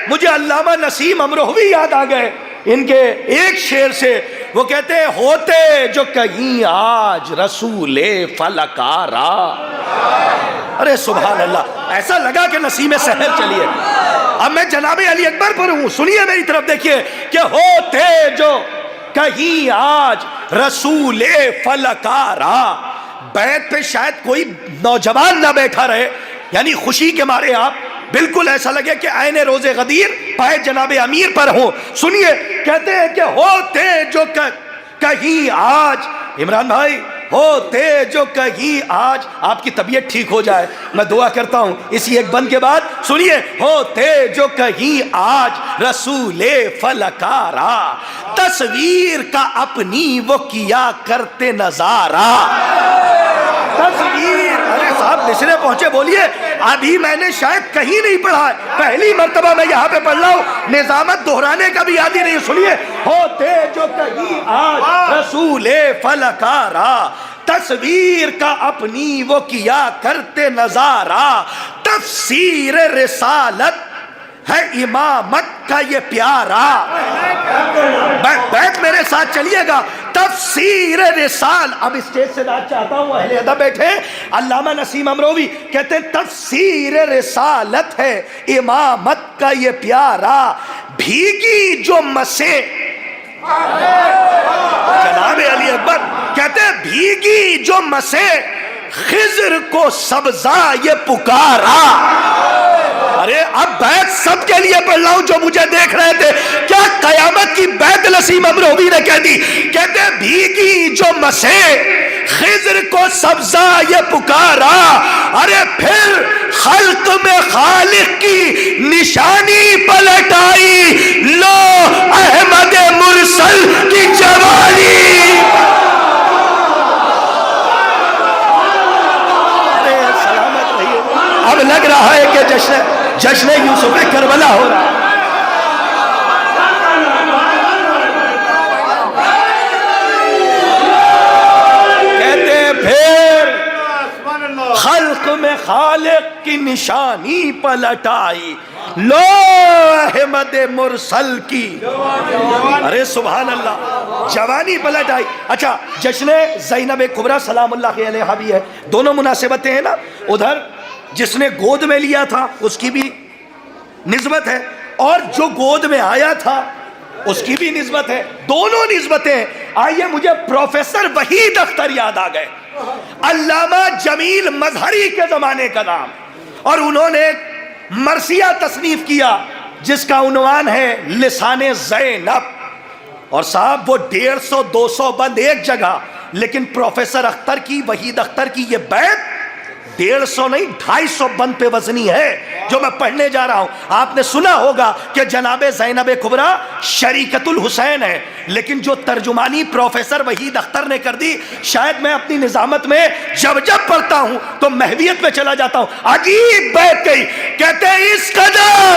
मुझे अल्लामा नसीम अमरोहवी याद आ गए इनके एक शेर से। वो कहते हैं होते जो कहीं आज रसूले फलकारा। अरे सुभान अल्लाह, ऐसा लगा कि नसीम सहर चलिए। अब मैं जनाबे अली अकबर पर हूं, सुनिए मेरी तरफ देखिए कि होते जो कहीं आज रसूले फलकारा। बैत पे शायद कोई नौजवान ना बैठा रहे, यानी खुशी के मारे आप बिल्कुल ऐसा लगे कि आईने रोजे गदीर पाए जनाबे अमीर पर हो। सुनिए, कहते हैं कि होते जो कहीं आज, इमरान भाई, होते जो कहीं आज आपकी तबीयत ठीक हो जाए, मैं दुआ करता हूं इसी एक बंद के बाद। सुनिए, होते जो कहीं आज रसूले फलकारा, तस्वीर का अपनी वो किया करते नजारा। तस्वीर, अरे साहब मिसरे पहुंचे, बोलिए। अभी मैंने शायद कहीं नहीं पढ़ा है, पहली मर्तबा मैं यहाँ पे पढ़ रहा हूँ, निजामत दोहराने का भी याद ही नहीं। सुनिए, होते जो कहीं आज रसूले फलकारा, तस्वीर का अपनी वो किया करते नजारा, तफसीर रिसालत है इमामत का ये प्यारा। बैठ मेरे साथ चलिएगा, तफसीर रिसाल। अब स्टेज से नाच चाहता हूं, अहले अदब बैठे। अल्लामा नसीम अमरोवी कहते हैं तफसीर रिसालत है इमामत का ये प्यारा, भीगी जो मसे। जनाबे अली अकबर कहते हैं भीगी जो मसे, खिज़र को सब्जा ये पुकारा। अरे अब बैत सबके लिए पढ़ रहा हूं जो मुझे देख रहे थे। क्या कयामत की बैत नसीम अमरोवी ने कह दी। कहते भीगी जो मसे, खिज़र को सब्जा ये पुकारा। अरे फिर खल्क में खालिक की निशानी पलट आई, लो अहमद मुरसल की जवानी। अरे सलामत रहिए। अब लग रहा है कि जश्न यूसुफ करबला हो रहा है। कहते फिर खल्क में खालिक की निशानी पलट आई, लो अहमद मुरसल की। अरे सुभान अल्लाह, जवानी पलट आई। अच्छा, जश्न ज़ैनब कुबरा सलामुल्लाह अलैहा भी है, दोनों मुनासिबतें हैं ना। उधर जिसने गोद में लिया था उसकी भी निस्बत है, और जो गोद में आया था उसकी भी निस्बत है, दोनों निस्बतें। आइए, मुझे प्रोफेसर वहीद अख्तर याद आ गए, अल्लामा जमील मजहरी के जमाने का नाम, और उन्होंने मरसिया तसनीफ किया जिसका उन्वान है लिसाने ज़ैनब। और साहब वो 150-200 बंद एक जगह, लेकिन प्रोफेसर अख्तर की, वहीद अख्तर की ये बैत 150 नहीं 250 बंद पे वजनी है जो मैं पढ़ने जा रहा हूं। आपने सुना होगा कि जनाबे ज़ैनब कुबरा शरीकतुल हुसैन है, लेकिन जो तर्जुमानी प्रोफेसर वहीद अख्तर ने कर दी, शायद मैं अपनी निजामत में जब जब पढ़ता हूं तो महवियत में चला जाता हूं। अजीब बात कही, कहते हैं इस कदर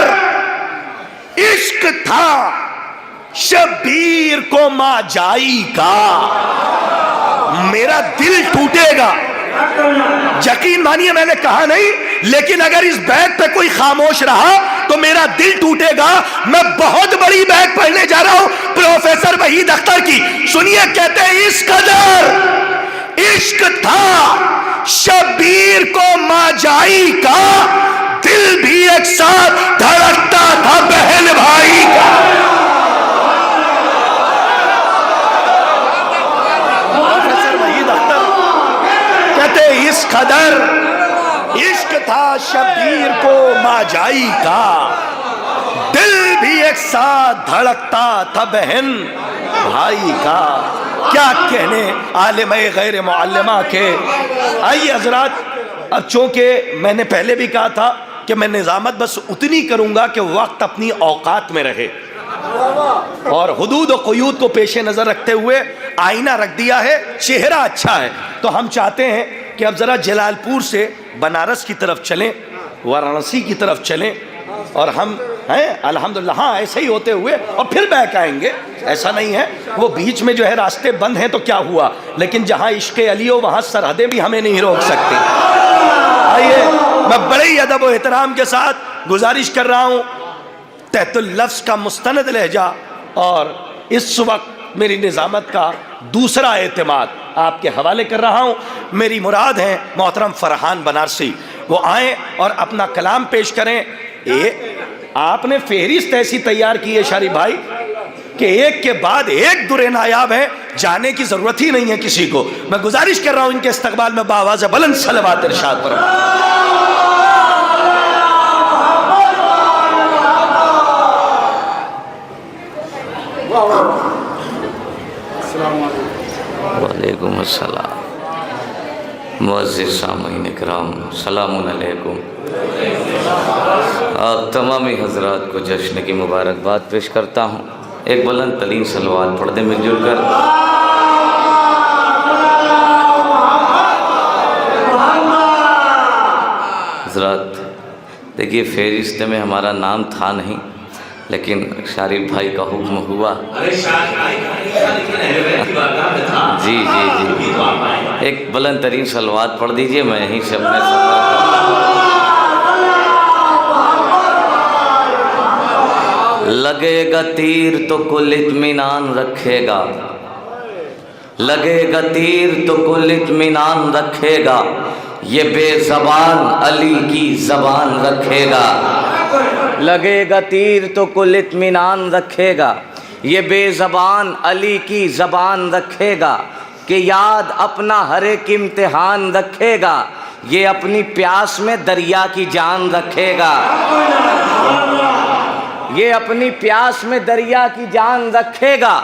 इश्क था शबीर को माजाई का, मेरा दिल टूटेगा। यकीन मानिए मैंने कहा नहीं, लेकिन अगर इस बैत पे कोई खामोश रहा तो मेरा दिल टूटेगा। मैं बहुत बड़ी बैत पढ़ने जा रहा हूं प्रोफेसर वहीद अख्तर की। सुनिए, कहते हैं इस कदर इश्क था शबीर को माजाई का, दिल भी एक साथ धड़कता था बहन भाई का। इस कदर इश्क था शबीर को माजाई का, दिल भी एक साथ धड़कता था बहन भाई का। क्या कहने आलिम गैर मुअल्लिमा के। आइए हजरात, अब चूंकि मैंने पहले भी कहा था कि मैं निजामत बस उतनी करूंगा कि वक्त अपनी औकात में रहे, और हुदूद और क़ुयूद को पेश नजर रखते हुए आईना रख दिया है, चेहरा अच्छा है, तो हम चाहते हैं कि अब ज़रा जलालपुर से बनारस की तरफ चलें, वाराणसी की तरफ चलें, और हम हैं अल्हम्दुलिल्लाह, हाँ ऐसे ही होते हुए और फिर बैक आएंगे। ऐसा नहीं है, वो बीच में जो है रास्ते बंद हैं तो क्या हुआ, लेकिन जहाँ इश्क़ अली हो वहाँ सरहदें भी हमें नहीं रोक सकती। आइए, मैं बड़े ही अदब व एहतराम के साथ गुजारिश कर रहा हूँ, तहतुल लफ्ज़ का मुस्तनद लहजा और इस वक्त मेरी निज़ामत का दूसरा एतमाद आपके हवाले कर रहा हूँ। मेरी मुराद है मोहतरम फरहान बनारसी, वो आएँ और अपना कलाम पेश करें। आपने फहरिस्त ऐसी तैयार की है शारिफ भाई कि एक के बाद एक दुरे नायाब है, जाने की ज़रूरत ही नहीं है किसी को। मैं गुजारिश कर रहा हूँ इनके इस्तकबाल में बावाज़ बुलंद सलवात इरशाद पर। वालेकुम अस्सलाम। मुअज़्ज़िज़ सामीन इकराम, सलामुन अलैकुम। आप तमामी हज़रात को जश्न की मुबारकबाद पेश करता हूँ। एक बुलंद तरीन सलवात पढ़ दें मिलजुल कर। हज़रात देखिए, फहरिस्त में हमारा नाम था नहीं, लेकिन शारिफ भाई का हुक्म हुआ। जी जी जी, एक बुलंद तरीन सलवात पढ़ दीजिए, मैं यहीं से अपने लगेगा तीर तो कुल इत्मीनान रखेगा, लगेगा तीर तो कुल इत्मीनान रखेगा, ये बेज़बान अली की ज़बान रखेगा। लगेगा तीर तो कुल इत्मीनान रखेगा, ये बेज़बान अली की ज़बान रखेगा, कि याद अपना हर एक इम्तिहान रखेगा, ये अपनी प्यास में दरिया की जान रखेगा, ये अपनी प्यास में दरिया की जान रखेगा।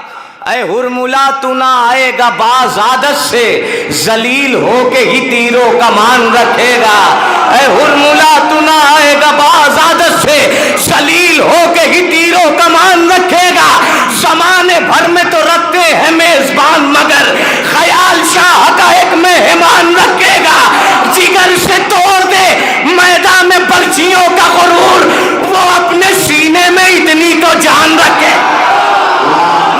ऐ हुरमुला तू ना आएगा बाज आदत से, जलील होके ही तीरों का मान रखेगा। ऐ हुरमुला तू ना आएगा बाज आदत से, जलील होके ही तीरों का मान रखेगा। ज़माने भर में तो रखते हैं मेज़बान, मगर ख्याल शाह का एक मेहमान रखेगा। जिगर से तोड़ दे मैदान में बर्छियों का गुरूर, वो अपने सीने में इतनी तो जान रखे,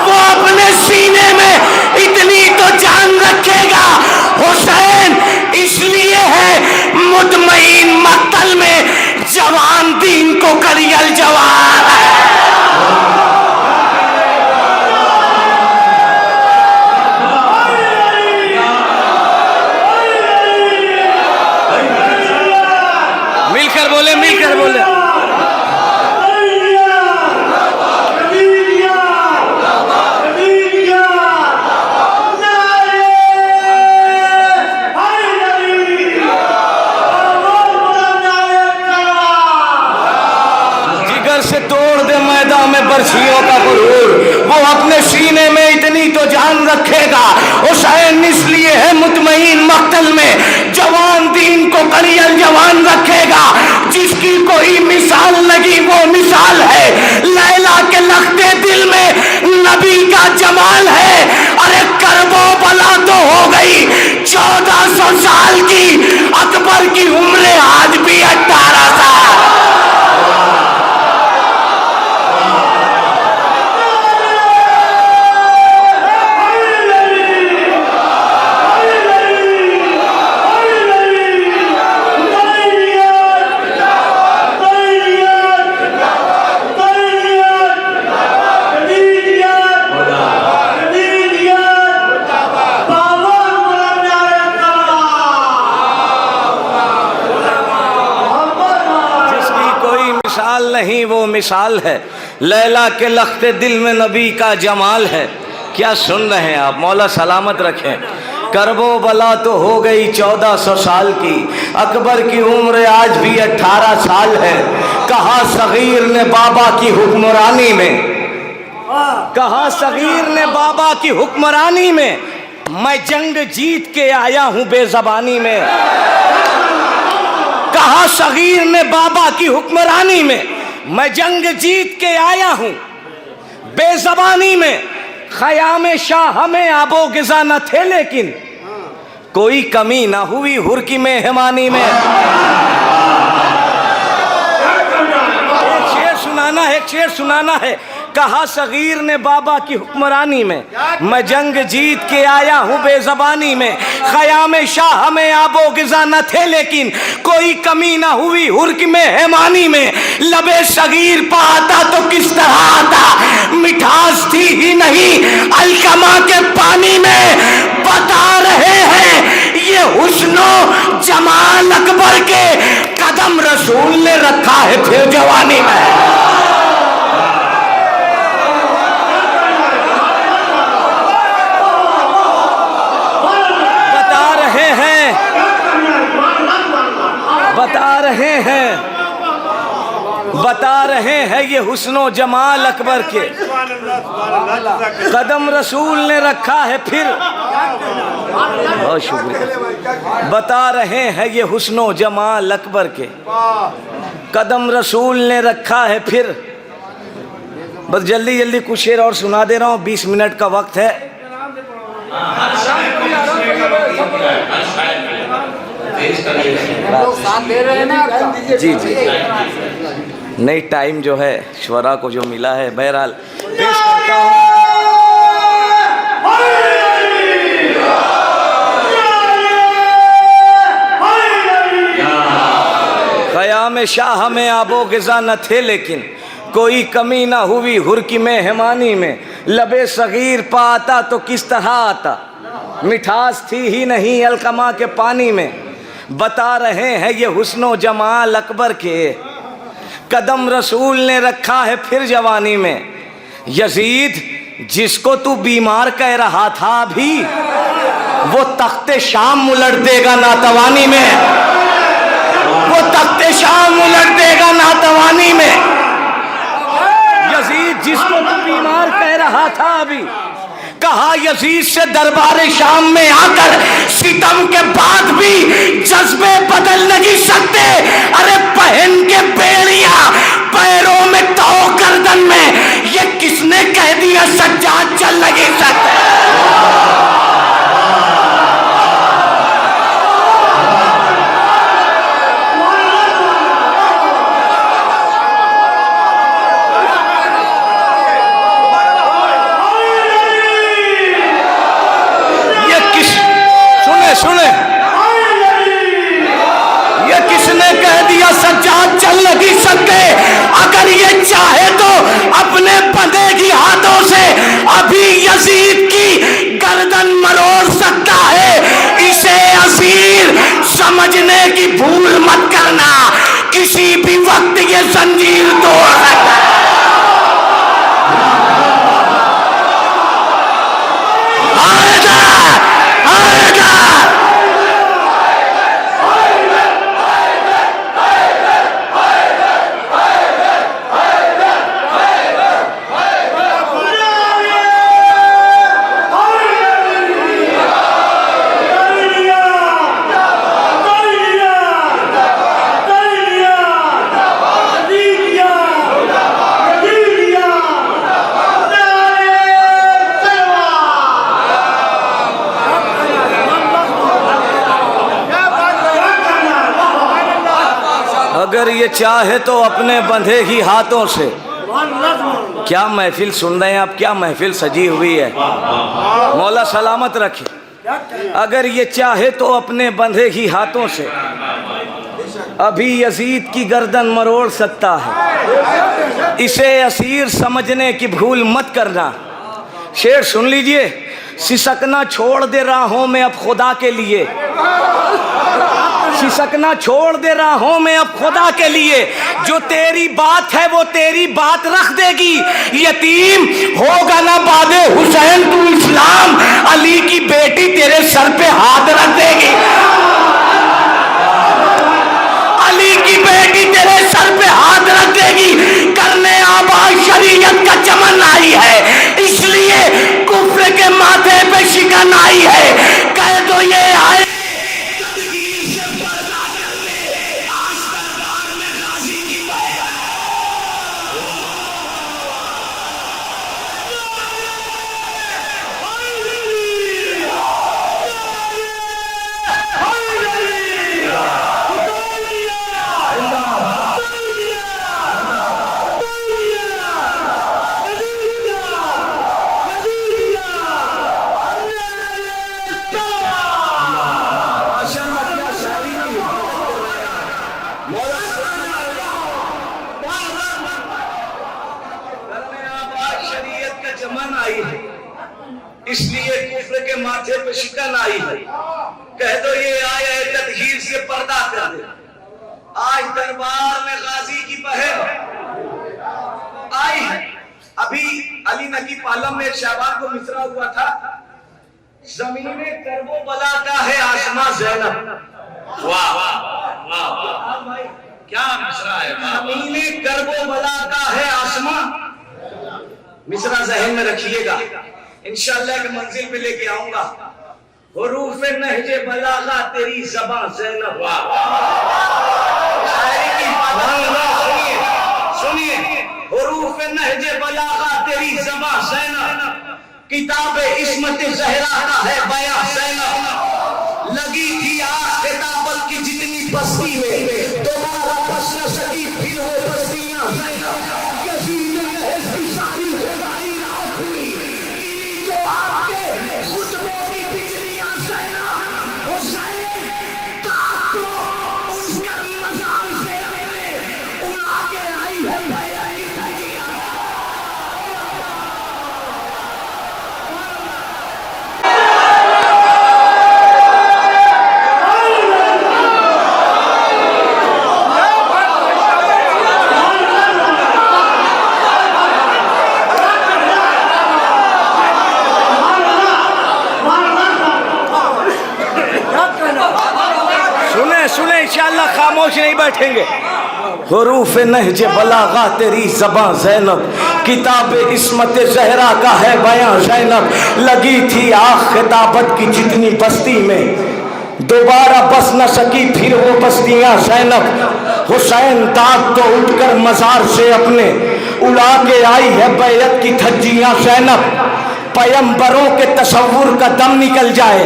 वो अपने सीने में इतनी तो जान रखेगा। हुसैन इसलिए है मुतमईन मक्तल में, जवान दीन को करियल जवान है। मिलकर बोले, मिलकर बोले। बर्छियों का गुरूर, वो अपने सीने में इतनी तो जान रखेगा। हुसैन इसलिए है मुतमईन मक्तल में, जवान दीन को करियल जवान रखेगा। जिसकी कोई मिसाल लगी वो मिसाल है, लैला के लखते दिल में नबी का जमाल है। अरे करबो बला तो हो गई 1400 साल की, अकबर की उम्र आज भी 18 साल। नहीं वो मिसाल है, लैला के लखते दिल में नबी का जमाल है। क्या सुन रहे हैं आप? मौला सलामत रखें। करबो बला तो हो गई 1400 साल की, अकबर की उम्र आज भी 18 साल है। कहा सगीर ने बाबा की हुक्मरानी में, कहा सगीर ने बाबा की हुक्मरानी में, मैं जंग जीत के आया हूं बेज़बानी में। कहा सगीर ने बाबा की हुक्मरानी में, मैं जंग जीत के आया हूं बेज़बानी में। ख़याम शाह में आबो गिज़ा न थे, लेकिन कोई कमी ना हुई हुर की मेहमानी में। एक शेर सुनाना है, एक शेर सुनाना है। कहा सगीर ने बाबा की हुक्मरानी में, मैं जंग जीत के आया हूँ बेजबानी में। ख़याम शाह में आबो गिज़ा न थे लेकिन कोई कमी ना हुई हुर्क में हेमानी में। लबे सगीर पाता तो किस तरह आता, मिठास थी ही नहीं अलकमा के पानी में। बता रहे हैं ये हुस्नो जमाल अकबर के, कदम रसूल ने रखा है फिर जवानी में। बता रहे हैं ये हुस्नो जमाल अकबर के, कदम रसूल ने रखा है फिर। बहुत शुक्रिया। बता रहे हैं ये हुस्नो जमाल अकबर के, कदम रसूल ने रखा है फिर। बस जल्दी जल्दी कुछ शेर और सुना दे रहा हूँ, 20 मिनट का वक्त है। साथ दे रहे हैं ना आपका? जी जी, नई टाइम जो है श्वरा को जो मिला है, बहरहाल पेश करता हूँ। क़याम शाह में आबो गिज़ा न थे लेकिन कोई कमी ना हुई हुर्की में हेमानी में। लबे सगीर पाता तो किस तरह आता, मिठास थी ही नहीं अलकमा के पानी में। बता रहे हैं ये हुस्नो जमाल अकबर के, कदम रसूल ने रखा है फिर जवानी में। यजीद जिसको तू बीमार कह रहा था अभी, वो तख्ते शाम उलट देगा नातवानी में। वो तख्ते शाम उलट देगा नातवानी में। यजीद जिसको तू बीमार कह रहा था अभी, कहा यजीद से दरबार शाम में आकर सितम के बाद भी जज्बे बदल नहीं सकते। अरे पहन के बेड़ियां पैरों में तो गर्दन में, ये किसने कह दिया सज्जाद चल नहीं सकते। सुने, ये किसने कह दिया सज्जाद चल नहीं सकते। अगर ये चाहे तो अपने बंधेगी हाथों से अभी यजीद की गर्दन मरोड़ सकता है। इसे असीर समझने की भूल मत करना, किसी भी वक्त ये जंजीर तोड़ सकता है। अगर ये चाहे तो अपने बंधे ही हाथों से। क्या महफिल सुन रहे हैं आप, क्या महफिल सजी हुई है। मौला सलामत रखे। अगर ये चाहे तो अपने बंधे ही हाथों से अभी यजीद की गर्दन मरोड़ सकता है। इसे असीर समझने की भूल मत करना। शेर सुन लीजिए। सिसकना छोड़ दे राहों में अब खुदा के लिए, सिसकना छोड़ दे राहों में अब खुदा के लिए। जो तेरी बात है वो तेरी बात रख देगी। यतीम होगा ना बादे हुसैन तू इस्लाम, अली की बेटी तेरे सर पे हाथ रख देगी। अली की बेटी तेरे सर पे हाथ रख देगी। करने आबाद शरीयत का चमन आई है, इसलिए कुफ्र के माथे पे शिकन आई है। कह दो ये आए चमन आई है, इसलिए कुफ्र के माथे पे शिकन आई है। कह दो ये आया तदहीर से पर्दा कर दे। आज दरबार में गाजी की बहन आई है। अभी अली नकीब आलम में शाबान को मिसरा हुआ था, जमीने करबो बला का है आसमां ज़ैनब। वाह वाह वाह भाई, क्या मिसरा है। जमीने करबो बला का है आसमां, मिसरा जहन में रखिएगा, इंशाअल्लाह के मंजिल पे लेके आऊंगा। हुरूफ नहजे बलागा तेरी ज़बां ज़ैनब। सुनिए, हुरूफ नहजे बलागा तेरी ज़बां ज़ैनब, किताब इस्मत ज़हरा का है बयां ज़ैनब। लगी थी आस खिताबत की जितनी बस्ती में, दोबारा बस न सकी फिर वो बस्तियां ज़ैनब। यजीद ने ऐसी सारी खुदाई रात हुई, जो आपके खुतबों की बिजलियां ज़ैनब। हुसैन को उसका मज़ार से उड़ा के आई है बयां की धज्जियां। सुने इंशाअल्लाह खामोश नहीं बैठेंगे। हुरूफ नहज बलागा तेरी ज़बां ज़ैनब, किताब इस्मत ज़हरा का है बयां ज़ैनब। लगी थी आख खिताबत की जितनी बस्ती में, दोबारा बस न सकी फिर वो बस्तियां ज़ैनब। हुसैन दाग तो उठकर मज़ार से अपने उड़ा के आई है बैयत की धज्जियां ज़ैनब। पैगंबरों के तसव्वुर का दम निकल जाए,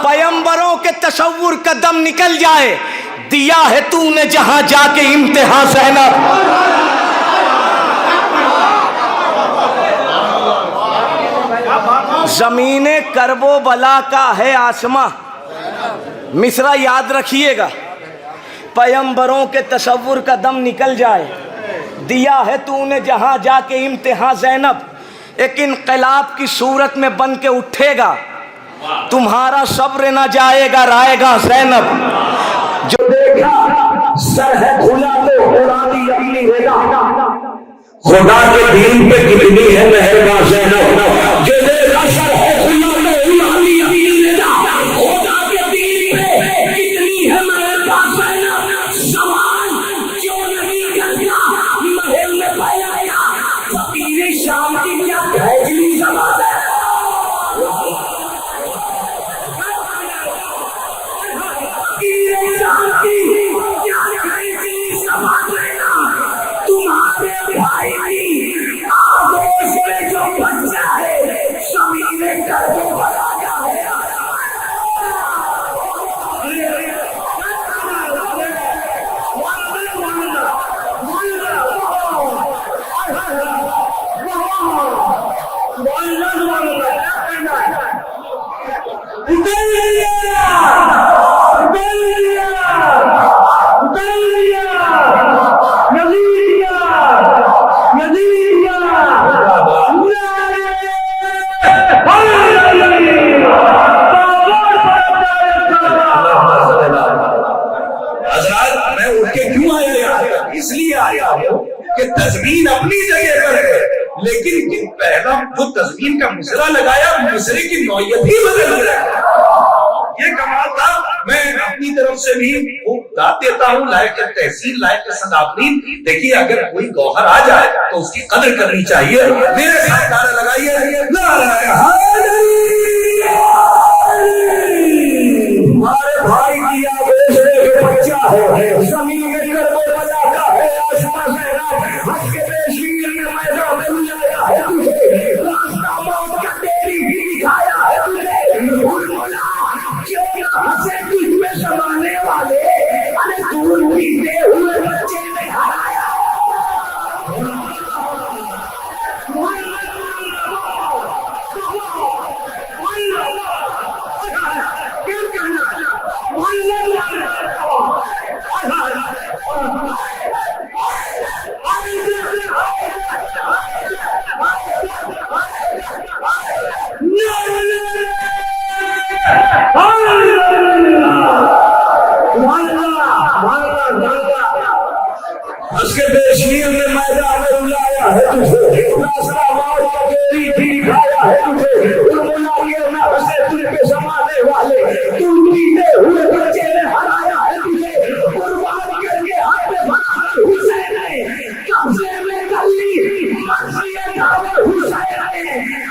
पैगंबरों के तसव्वुर का दम निकल जाए। दिया है तूने जहां जाके इम्तिहान ज़ैनब। जमीने करबो बला का है आसमां, मिसरा याद रखिएगा। पैगंबरों के तसव्वुर का दम निकल जाए, दिया है तूने जहां जाके इम्तिहान ज़ैनब। एक इनकलाब की सूरत में बन के उठेगा, तुम्हारा सब्र न जाएगा राएगा ज़ैनब। जो देखा सर है खुला तो उड़ा दी अपनी निगाह, खुदा के दीन पे कितनी है मेहरबान ज़ैनब। जो देखा सर है खुला तो उड़ा दी अपनी निगाह, खुदा के दीन पे कितनी है मेहरबान ज़ैनब। सवाल क्यों नहीं करता महल में पाया, फकीर शाम की क्या भेजली ज़बान है। तुम्हारे भाई की आगोश में जो बच्चा है, ज़मीने करके बलागा है। इसलिए आया हूँ कि तज़मीन अपनी जगह पर है, लेकिन पहला जो तज़मीन का मिसरा लगाया, मिसरे की नौयत ही बदल गया। ये कमाल था। मैं अपनी तरफ से भी दाद देता हूँ, लायक तहसीन, लायक सदाफरीन। देखिए, अगर कोई गौहर आ जाए तो उसकी कदर करनी चाहिए। मेरे साथ नारा लगाइए, हमारे भाई की आवेश में बच्चा है, ज़मीन में करबो बला का है आसमां ज़ैनब। हक के बेशीर में मैदान में मिलाया है तुझे, रास्ता मौत का तेरी भी दिखाया है तुझे। हुर्मुला क्यों ना हंसे तुझ में समाने वाले, अरे दूध पीते हुए बच्चे ने हराया। उसके बेशनीर में मैदान में रुलाया है तुझे, रास्ता मौत का बेरी भी दिखाया है तुझे। उर्मुलाइए ना उसे तुझ पे समाने वाले, तू जीते हुए बच्चे ने हराया है तुझे। कुर्बान करके हाथ में भरा हुसैन है, कब्जे में कर ली मंजिल दावर हुसैन है।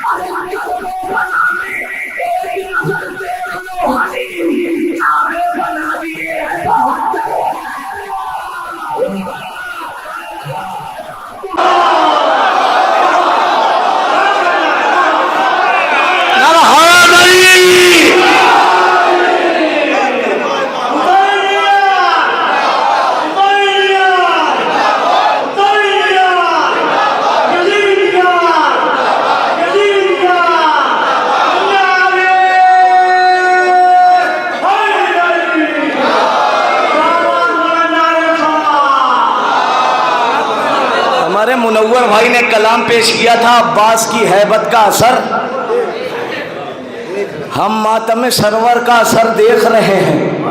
अरे कदमों बना में एक नजर देख लो हनी, आगे बना दिए है बहुत। हमारे मुनव्वर भाई ने कलाम पेश किया था अब्बास की हैबत का असर। हम मातम सरवर का असर देख रहे हैं,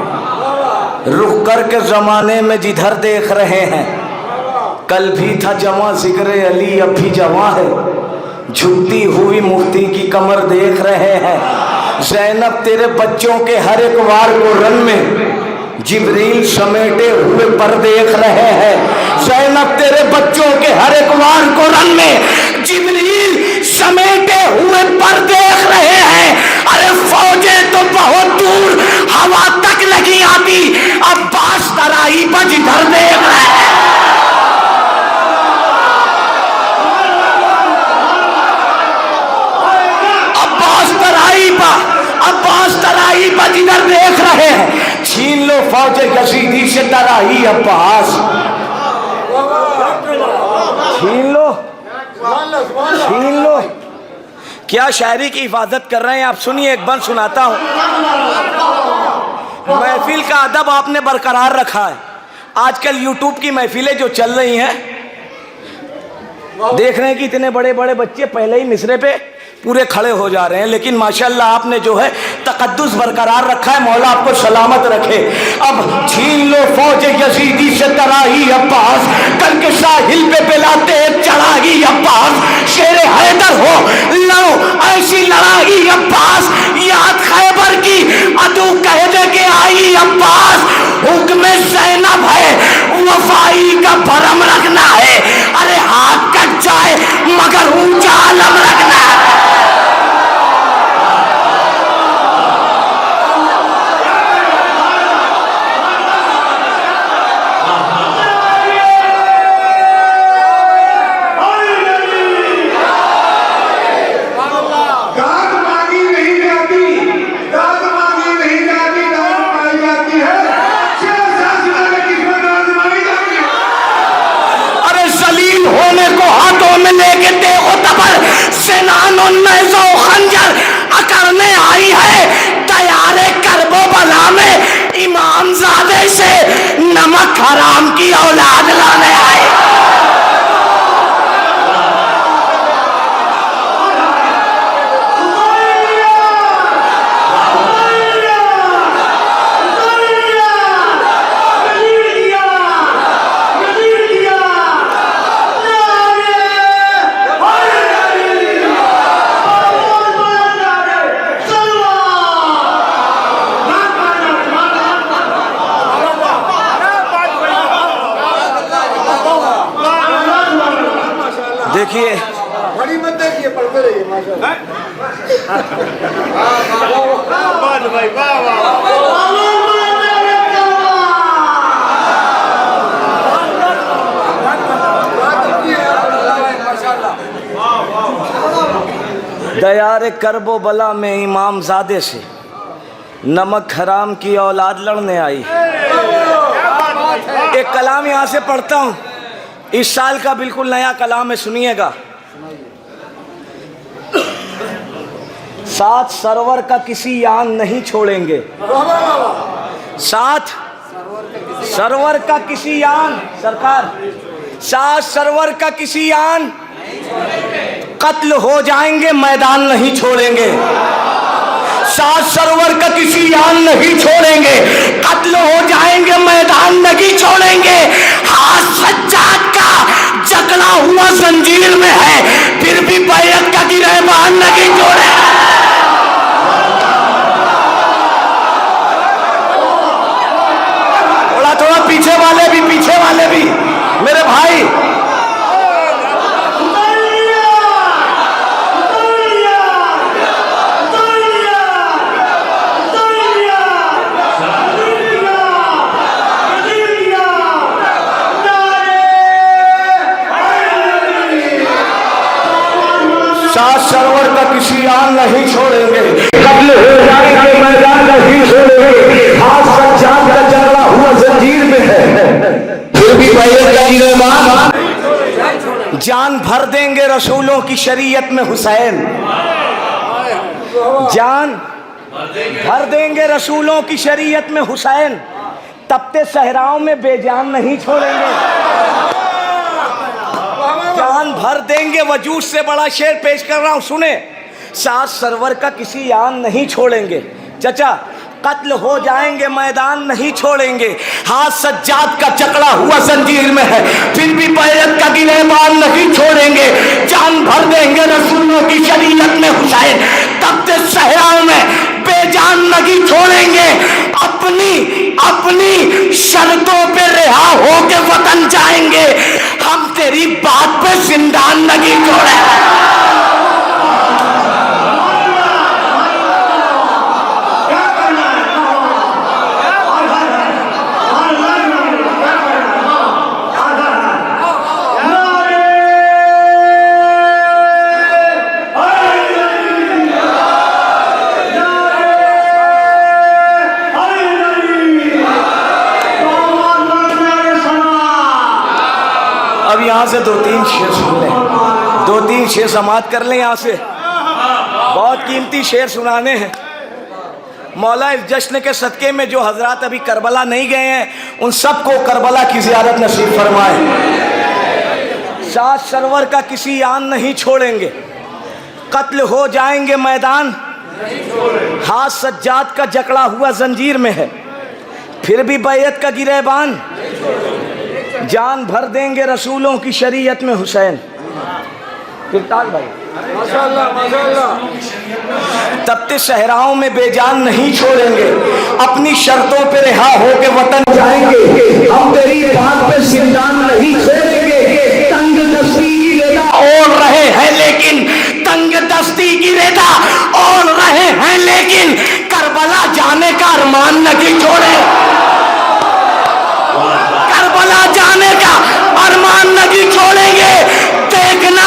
रुख करके जमाने में जिधर देख रहे हैं। कल भी था जवां जिक्र अली, अब भी जवां है, झुकती हुई मुफ्ती की कमर देख रहे हैं। ज़ैनब तेरे बच्चों के हर एक वार को रन में जिब्रील समेटे हुए पर देख रहे हैं। ज़ैनब तेरे बच्चों के हर एक वार को रन में जिब्रील समेटे हुए पर देख रहे हैं। अरे फौजें तो बहुत दूर हवा तक नहीं आती, अब्बास तराई पर जिधर देख रहे हैं। अब्बास तराई पर जिधर देख रहे हैं, छीन लो फौज यजीदी से तराई अब्बास, छीन लो छीन लो। क्या शायरी की हिफाजत कर रहे हैं आप, सुनिए एक बार सुनाता हूं। महफिल का अदब आपने बरकरार रखा है। आजकल यूट्यूब की महफिलें जो चल रही हैं, देख रहे हैं कि इतने बड़े बड़े बच्चे पहले ही मिसरे पे पूरे खड़े हो जा रहे हैं, लेकिन माशाल्लाह आपने जो है तकद्दुस बरकरार रखा है। मौला आपको सलामत रखे। अब छीन लो फौज यजीदी से तराही अब्बास, कल के साहिल पे पिलाते चढ़ाई अब्बास। शेर हैदर हो लड़ो ऐसी लड़ाई अब्बास, याद खैबर की अदू कह दे के आई अब्बास। हुक्म ज़ैनब है वफाई का भरम रखना है, अरे हाथ कट जाए मगर ऊंचा आलम रखना है। लेके देखो तबर सेनानो नैज़ो खंजर अकड़ने आई है, तैयारे करबो बला में इमामजादे से नमक हराम की औलाद लाने आई। देखिए बड़ी मत देखिए, पढ़ते रहिए माशाल्लाह। भाई वाह दयारे करबो बला में इमामजादे से नमक हराम की औलाद लड़ने आई। एक कलाम यहाँ से पढ़ता हूँ, इस साल का बिल्कुल नया कलाम है, सुनिएगा। साथ सरवर का किसी यान नहीं छोड़ेंगे, साथ सरवर का किसी यान, सरकार साथ सरवर का किसी यान, कत्ल हो जाएंगे मैदान नहीं छोड़ेंगे। साथ सरवर का किसी यान नहीं छोड़ेंगे, कत्ल हो जाएंगे मैदान नहीं छोड़ेंगे। हाथ सज्जाद का जकड़ा हुआ जंजीर में है, फिर भी बैरत का गिरहबान नहीं जोड़े। थोड़ा थोड़ा पीछे वाले भी मेरे भाई, शाह सरवर का किसी आन नहीं छोड़ेंगे, कत्ल हो जाएंगे मैदान नहीं छोड़ेंगे, हाथ सज्जाद का जकड़ा हुआ जंजीर में है, फिर भी बैरत का गिरहबान। जान भर देंगे रसूलों की शरीयत में हुसैन, जान भर देंगे रसूलों की शरीयत में हुसैन, तपते सहराओं में बेजान नहीं छोड़ेंगे। जान भर देंगे, वजूद से बड़ा शेर पेश कर रहा हूं, सुने। शाह सरवर का किसी आन नहीं छोड़ेंगे, चचा कत्ल हो जाएंगे मैदान नहीं छोड़ेंगे, हाथ सज्जाद का जकड़ा हुआ जंजीर में है, फिर भी बैरत का गिरहबान नहीं छोड़ेंगे। जान भर देंगे रसूलों की शरीयत में हुसैन, तपते सहराओं में बेजान नहीं छोड़ेंगे। अपनी शर्तों पे रिहा होके वतन जाएंगे, हम तेरी बात पे जिंदान नहीं छोड़ेंगे। अब यहाँ से दो तीन शेर सुन लें, दो तीन शेर समाप्त कर लें। यहाँ से बहुत कीमती शेर सुनाने हैं। मौला इस जश्न के सदके में जो हजरात अभी करबला नहीं गए हैं, उन सबको करबला की ज़ियारत नसीब फरमाए। शाह सरवर का किसी आन नहीं छोड़ेंगे, कत्ल हो जाएंगे मैदान, हाथ सज्जाद का जकड़ा हुआ जंजीर में है, फिर भी बैरत का गिरहबान। जान भर देंगे रसूलों की शरीयत में हुसैन। फिरताज भाई माशाअल्लाह माशाअल्लाह। तपते सहराओं में बेजान नहीं छोड़ेंगे, अपनी शर्तों पे रिहा होके वतन जाएंगे, हम तेरी बात पे जिंदान नहीं छोड़ेंगे। तंग दस्ती की रेदा ओढ़ रहे हैं लेकिन, तंग दस्ती की रेदा ओढ़ रहे हैं लेकिन, करबला जाने का अरमान नहीं छोड़े, करबला जाने का अरमान नहीं छोड़ेंगे। देखना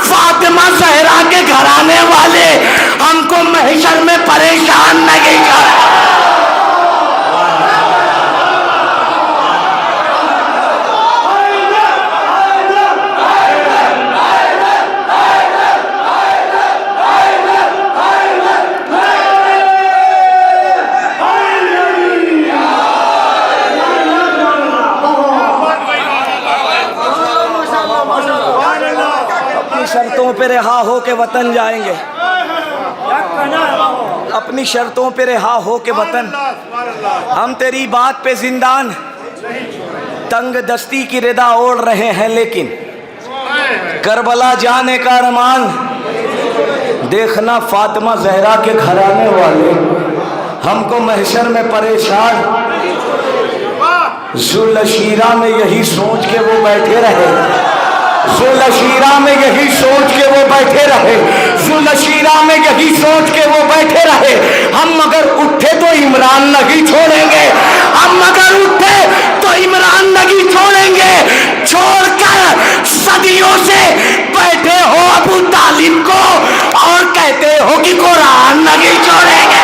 फातिमा ज़हरा के घराने वाले हमको महशर में परेशान नहीं करें। शर्तों पे रिहा हो के वतन जाएंगे, अपनी शर्तों पे रिहा हो के वतन, हम तेरी बात पे जिंदान, तंग दस्ती की रिदा ओढ़ रहे हैं लेकिन, करबला जाने का अरमान। देखना फातिमा ज़हरा के घराने वाले हमको महशर में परेशान, जुलशीरा में यही सोच के वो बैठे रहे, जुलशीरा में यही सोच के वो बैठे रहे, जुलशीरा में यही सोच के वो बैठे रहे। हम अगर उठे तो इमरान नहीं छोड़ेंगे, हम अगर उठे तो इमरान नहीं छोड़ेंगे। छोड़कर सदियों से बैठे हो अबू तालिब को और कहते हो कि कुरान नहीं छोड़ेंगे।